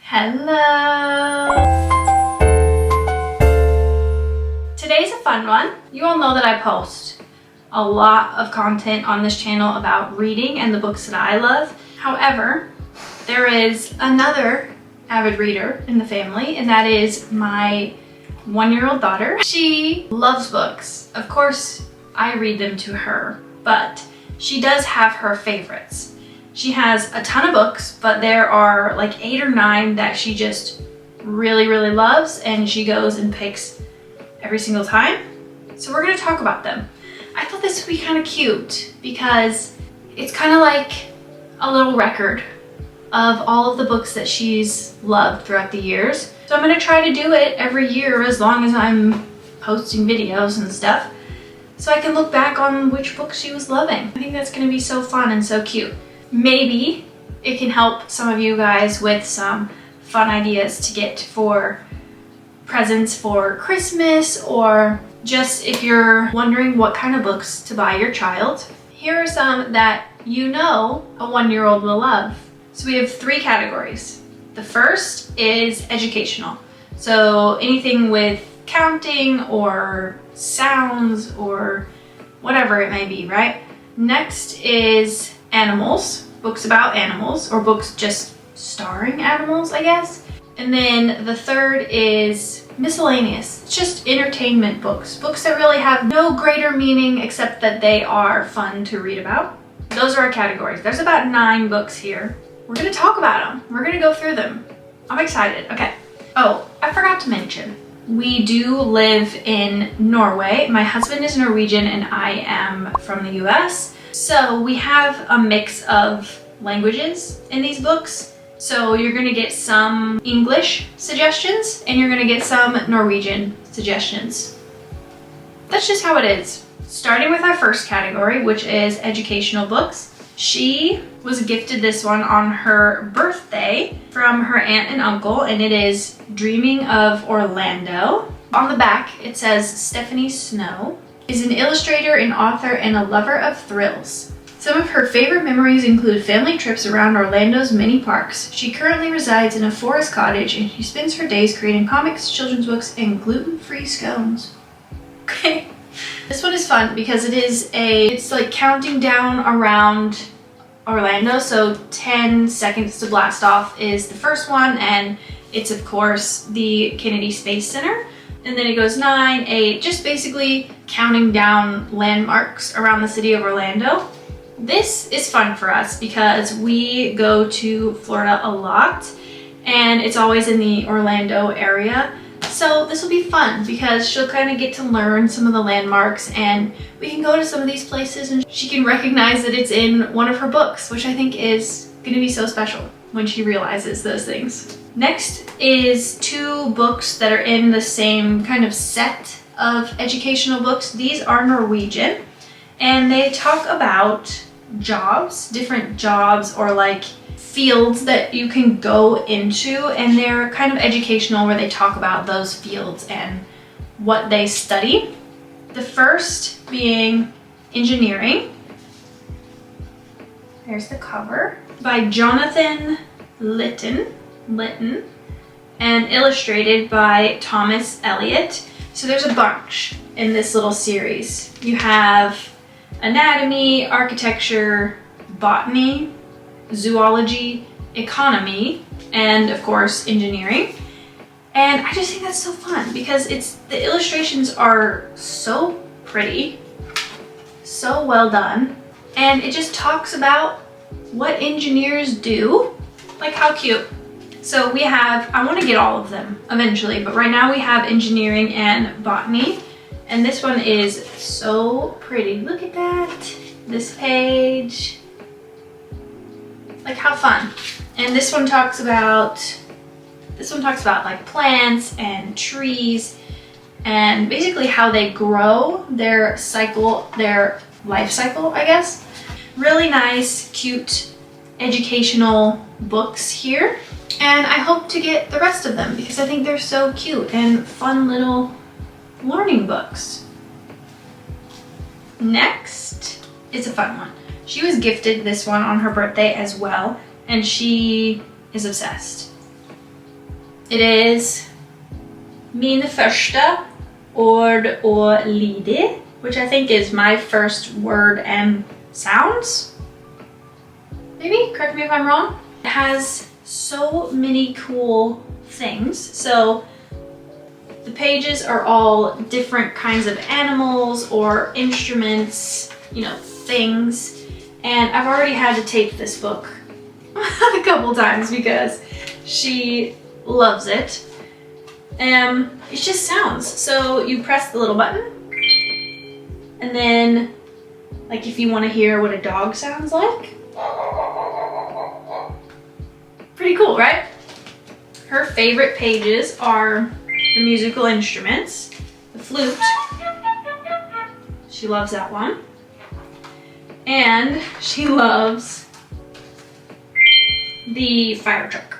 Hello! Today's a fun one. You all know that I post a lot of content on this channel about reading and the books that I love. However, there is another avid reader in the family, and that is my one-year-old daughter. She loves books. Of course, I read them to her, but she does have her favorites. She has a ton of books, but there are like 8 or 9 that she just really loves, and she goes and picks every single time. So we're gonna talk about them. I thought this would be kind of cute because it's kind of like a little record of all of the books that she's loved throughout the years. So I'm gonna try to do it every year as long as I'm posting videos and stuff, so I can look back on which books she was loving. I think that's gonna be so fun and so cute. Maybe it can help some of you guys with some fun ideas to get for presents for Christmas, or just if you're wondering what kind of books to buy your child. Here are some that you know a one-year-old will love. So we have 3 categories. The first is educational. So anything with counting or sounds or whatever it may be, right? Next is animals, books about animals, or books just starring animals, I guess. And then the third is miscellaneous. It's just entertainment books. Books that really have no greater meaning except that they are fun to read about. Those are our categories. There's about 9 books here. We're gonna talk about them. We're gonna go through them. I'm excited. Okay. Oh, I forgot to mention, we do live in Norway. My husband is Norwegian and I am from the US. So we have a mix of languages in these books. So you're gonna get some English suggestions and you're gonna get some Norwegian suggestions. That's just how it is. Starting with our first category, which is educational books. She was gifted this one on her birthday from her aunt and uncle, and it is Dreaming of Orlando. On the back, it says Stephanie Snow is an illustrator, an author, and a lover of thrills. Some of her favorite memories include family trips around Orlando's many parks. She currently resides in a forest cottage, and she spends her days creating comics, children's books, and gluten-free scones. Okay. This one is fun because it's like counting down around Orlando. So 10 seconds to blast off is the first one, and it's of course the Kennedy Space Center. And then it goes 9, 8, just basically counting down landmarks around the city of Orlando. This is fun for us because we go to Florida a lot and it's always in the Orlando area. So this will be fun because she'll kind of get to learn some of the landmarks, and we can go to some of these places and she can recognize that it's in one of her books, which I think is gonna be so special when she realizes those things. Next is 2 books that are in the same kind of set of educational books. These are Norwegian, and they talk about jobs, different jobs or like fields that you can go into, and they're kind of educational where they talk about those fields and what they study. The first being engineering. There's the cover, by Jonathan Litton, and illustrated by Thomas Elliott. So there's a bunch in this little series. You have anatomy, architecture, botany, zoology, economy, and of course engineering. And I just think that's so fun because the illustrations are so pretty, so well done, and it just talks about what engineers do. Like, how cute. So we have, I want to get all of them eventually, but right now we have engineering and botany, and this one is so pretty. Look at that, this page. Like, how fun. And this one talks about like plants and trees and basically how they grow, their life cycle, I guess. Really nice, cute, educational books here. And I hope to get the rest of them because I think they're so cute and fun little learning books. Next is a fun one. She was gifted this one on her birthday as well, and she is obsessed. It is Min första ord och lidi, which I think is my first word and sounds. Maybe, correct me if I'm wrong. It has so many cool things. So the pages are all different kinds of animals or instruments, you know, things. And I've already had to tape this book a couple times because she loves it. It's just sounds. So you press the little button, and then, like, if you want to hear what a dog sounds like. Pretty cool, right? Her favorite pages are the musical instruments, the flute. She loves that one. And she loves the fire truck.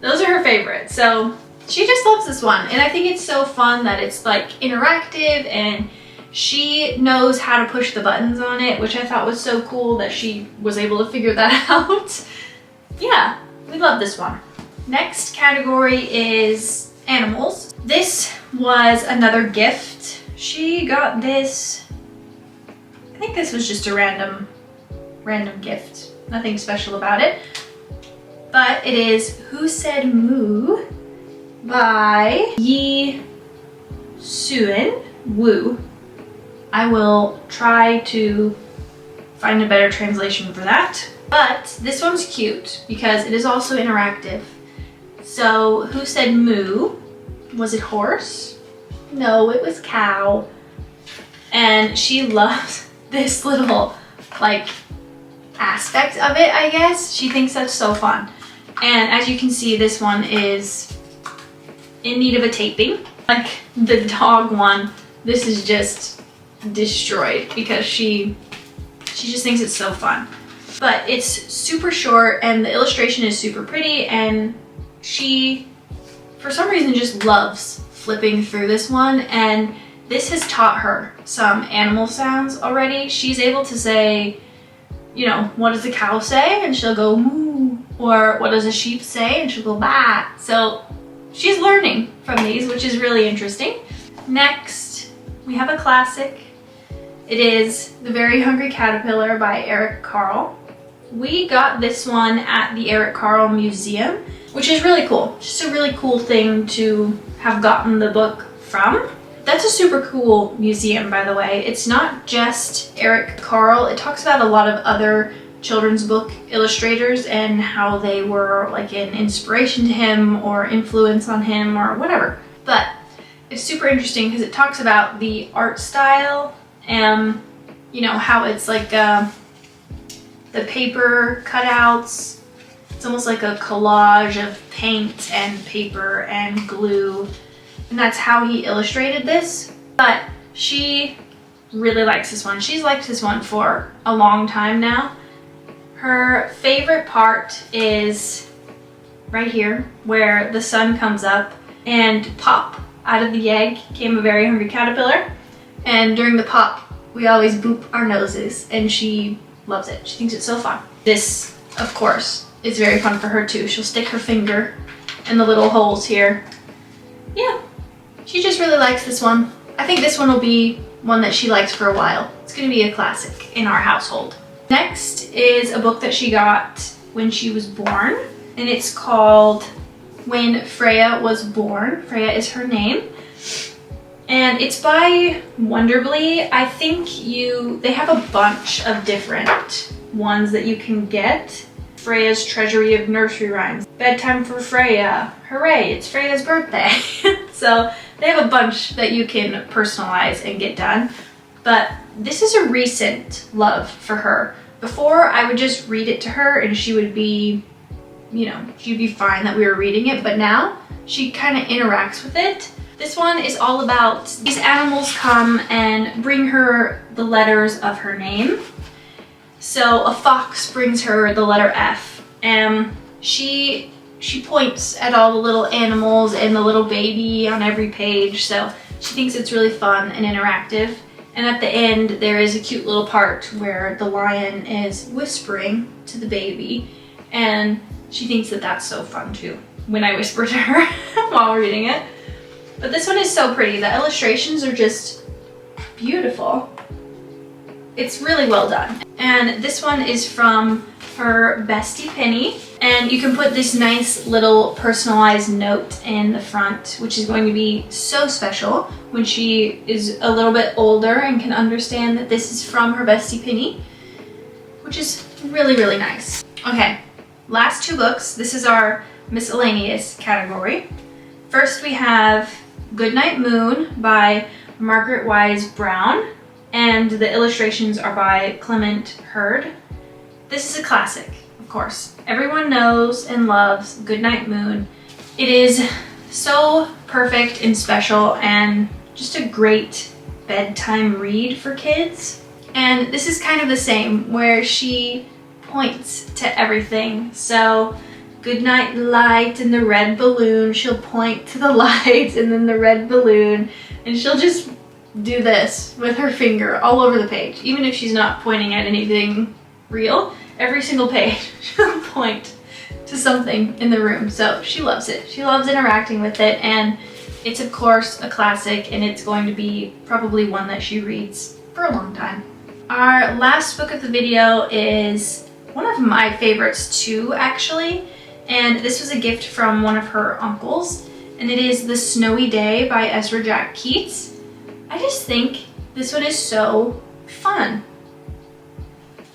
Those are her favorites. So she just loves this one. And I think it's so fun that it's like interactive, and she knows how to push the buttons on it, which I thought was so cool that she was able to figure that out. Yeah, we love this one. Next category is animals. This was another gift. She got this, I think this was just a random gift. Nothing special about it. But it is Who Said Moo by Yi Suen Woo. I will try to find a better translation for that. But this one's cute because it is also interactive. So Who Said Moo? Was it horse? No, it was cow. And she loves this little, like, aspect of it, I guess. She thinks that's so fun. And as you can see, this one is in need of a taping. Like the dog one, this is just destroyed because she just thinks it's so fun. But it's super short and the illustration is super pretty, and she, for some reason, just loves flipping through this one, and this has taught her some animal sounds already. She's able to say, you know, what does a cow say? And she'll go moo. Or what does a sheep say? And she'll go bah. So she's learning from these, which is really interesting. Next, we have a classic. It is The Very Hungry Caterpillar by Eric Carle. We got this one at the Eric Carle Museum, which is really cool. Just a really cool thing to have gotten the book from. That's a super cool museum, by the way. It's not just Eric Carle. It talks about a lot of other children's book illustrators and how they were like an inspiration to him or influence on him or whatever. But it's super interesting because it talks about the art style and, you know, how it's like the paper cutouts. It's almost like a collage of paint and paper and glue, and that's how he illustrated this. But she really likes this one. She's liked this one for a long time now. Her favorite part is right here where the sun comes up and pop, out of the egg came a very hungry caterpillar, and during the pop we always boop our noses, and she loves it. She thinks it's so fun. This, of course, is very fun for her too. She'll stick her finger in the little holes here. Yeah, she just really likes this one. I think this one will be one that she likes for a while. It's gonna be a classic in our household. Next is a book that she got when she was born, and it's called When Freya Was Born. Freya is her name. And it's by Wonderbly. I think they have a bunch of different ones that you can get. Freya's Treasury of Nursery Rhymes, Bedtime for Freya, hooray, it's Freya's birthday. So they have a bunch that you can personalize and get done. But this is a recent love for her. Before, I would just read it to her and she would be, you know, she'd be fine that we were reading it, but now she kind of interacts with it. This one is all about these animals come and bring her the letters of her name. So a fox brings her the letter F, and she points at all the little animals and the little baby on every page, so she thinks it's really fun and interactive. And at the end, there is a cute little part where the lion is whispering to the baby, and she thinks that that's so fun too when I whisper to her while reading it. But this one is so pretty. The illustrations are just beautiful. It's really well done. And this one is from her bestie Penny. And you can put this nice little personalized note in the front, which is going to be so special when she is a little bit older and can understand that this is from her bestie Penny, which is really, really nice. Okay, last two books. This is our miscellaneous category. First we have Goodnight Moon by Margaret Wise Brown, and the illustrations are by Clement Hurd. This is a classic, of course. Everyone knows and loves Goodnight Moon. It is so perfect and special and just a great bedtime read for kids. And this is kind of the same, where she points to everything. So goodnight light and the red balloon, she'll point to the light and then the red balloon, and she'll just do this with her finger all over the page. Even if she's not pointing at anything real, every single page she'll point to something in the room. So she loves it. She loves interacting with it, and it's of course a classic, and it's going to be probably one that she reads for a long time. Our last book of the video is one of my favorites too, actually, and this was a gift from one of her uncles, and it is The Snowy Day by Ezra Jack Keats. I just think this one is so fun.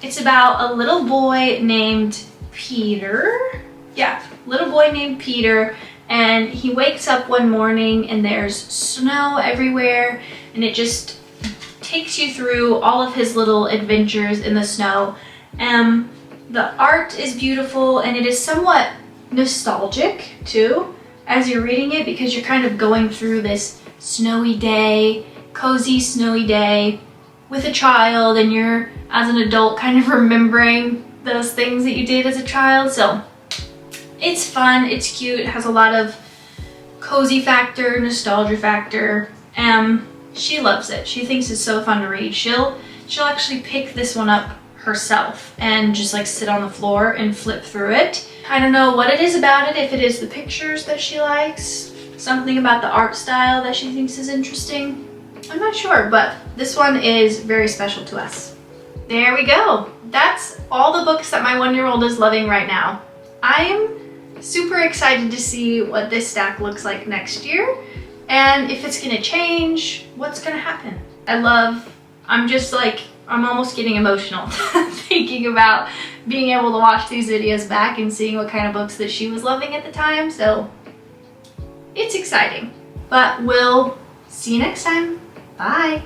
It's about a little boy named Peter. Yeah, little boy named Peter, and he wakes up one morning and there's snow everywhere, and it just takes you through all of his little adventures in the snow. The art is beautiful, and it is somewhat nostalgic too as you're reading it, because you're kind of going through this snowy day, cozy snowy day with a child, and you're, as an adult, kind of remembering those things that you did as a child. So it's fun, it's cute, it has a lot of cozy factor, nostalgia factor. She loves it. She thinks it's so fun to read. She'll actually pick this one up herself and just like sit on the floor and flip through it. I don't know what it is about it, if it is the pictures that she likes, something about the art style that she thinks is interesting. I'm not sure, but this one is very special to us. There we go. That's all the books that my 1-year-old is loving right now. I am super excited to see what this stack looks like next year, and if it's gonna change, what's gonna happen. I'm almost getting emotional thinking about being able to watch these videos back and seeing what kind of books that she was loving at the time, so it's exciting. But we'll see you next time. Bye.